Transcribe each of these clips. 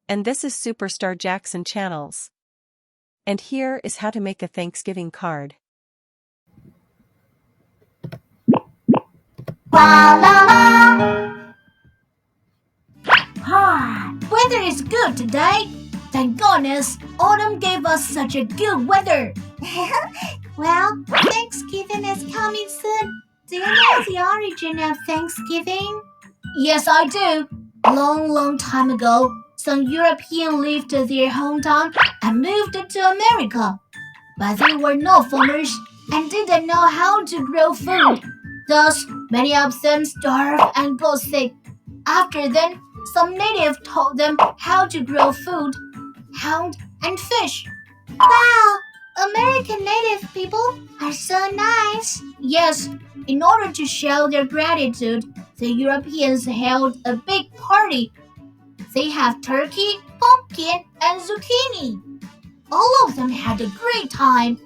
and this is Superstar Jackson Channels. And here is how to make a Thanksgiving card. La la la! Hi, weather is good today. Thank goodness, autumn gave us such a good weather. Well, Thanksgiving is coming soon. Do you know the origin of Thanksgiving? Yes, I do. Long time ago, some Europeans left their hometown and moved to America. But they were not farmers and didn't know how to grow food. Thus, many of them starved and got sick. After then, some natives taught them how to grow food, hunt, and fish. Wow, American native people are so nice. Yes, in order to show their gratitude, the Europeans held a big party. They have turkey, pumpkin, and zucchini. All of them had a great time.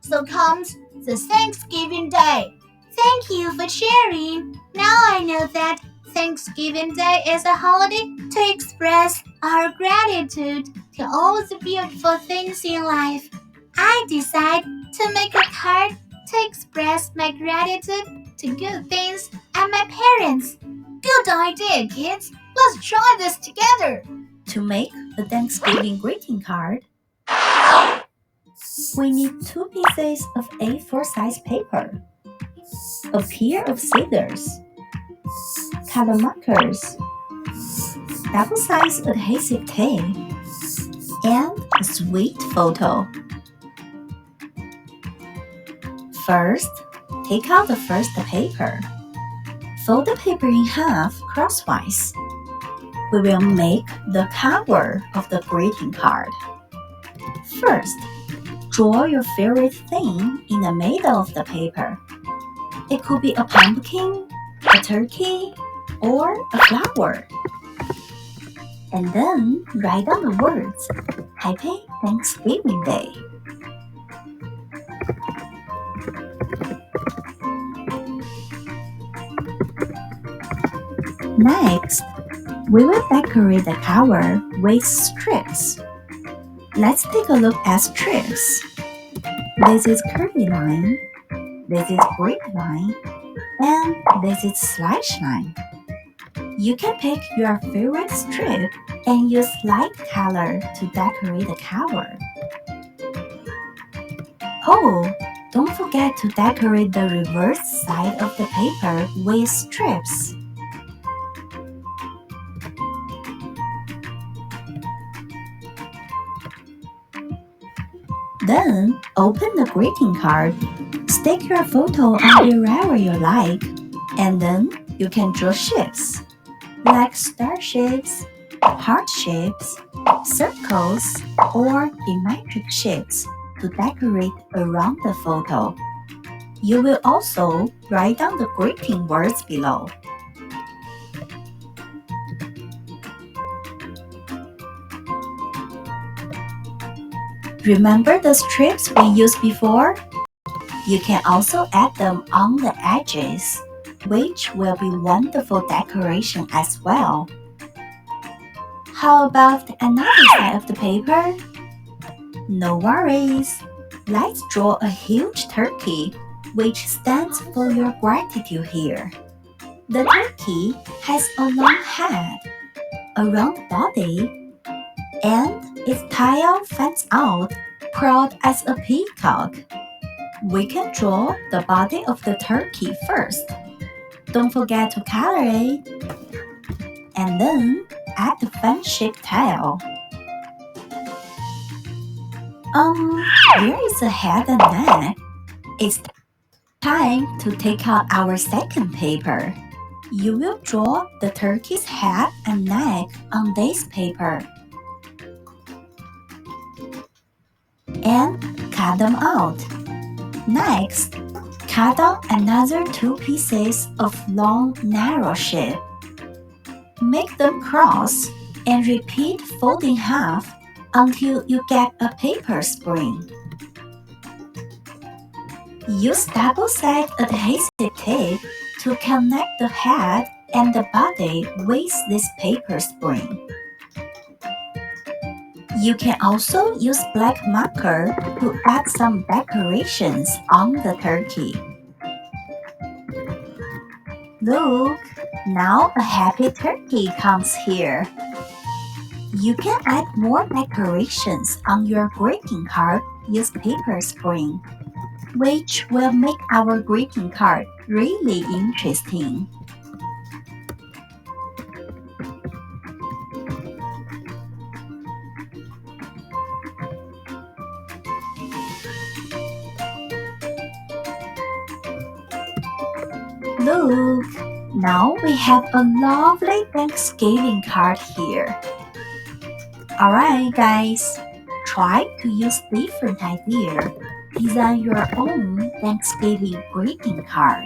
So comes the Thanksgiving Day. Thank you for sharing. Now I know that Thanksgiving Day is a holiday to express our gratitude to all the beautiful things in life. I decide to make a card to express my gratitude to good things and my parents. Good idea, kids. Let's try this together. To make a Thanksgiving greeting card, we need 2 pieces of A4 size paper, a pair of scissors, color markers, double-sized adhesive tape, and a sweet photo. First, take out the first paper. Fold the paper in half crosswise. We will make the cover of the greeting card. First, draw your favorite thing in the middle of the paper. It could be a pumpkin, a turkey, or a flower. And then write down the words, Happy Thanksgiving Day. Next, we will decorate the cover with strips. Let's take a look at strips. This is curvy line, this is brick line, and this is slash line. You can pick your favorite strip and use light color to decorate the cover. Oh, don't forget to decorate the reverse side of the paper with strips. Then, open the greeting card, stick your photo on wherever you like, and then you can draw shapes, like star shapes, heart shapes, circles, or geometric shapes to decorate around the photo. You will also write down the greeting words below. Remember the strips we used before? You can also add them on the edges, which will be wonderful decoration as well. How about another side of the paper? No worries. Let's draw a huge turkey, which stands for your gratitude here. The turkey has a long head, a round body, and its tail fans out, proud as a peacock. We can draw the body of the turkey first. Don't forget to color it. And then add the fan-shaped tail. Where is the head and neck? It's time to take out our second paper. You will draw the turkey's head and neck on this paper. And cut them out. Next, cut out another 2 pieces of long, narrow shape. Make them cross and repeat folding half until you get a paper spring. Use double-sided adhesive tape to connect the head and the body with this paper spring. You can also use black marker to add some decorations on the turkey. Look, now a happy turkey comes here. You can add more decorations on your greeting card. Use paper string, which will make our greeting card really interesting. Look, now we have a lovely Thanksgiving card here. Alright guys, try to use different ideas. Design your own Thanksgiving greeting card.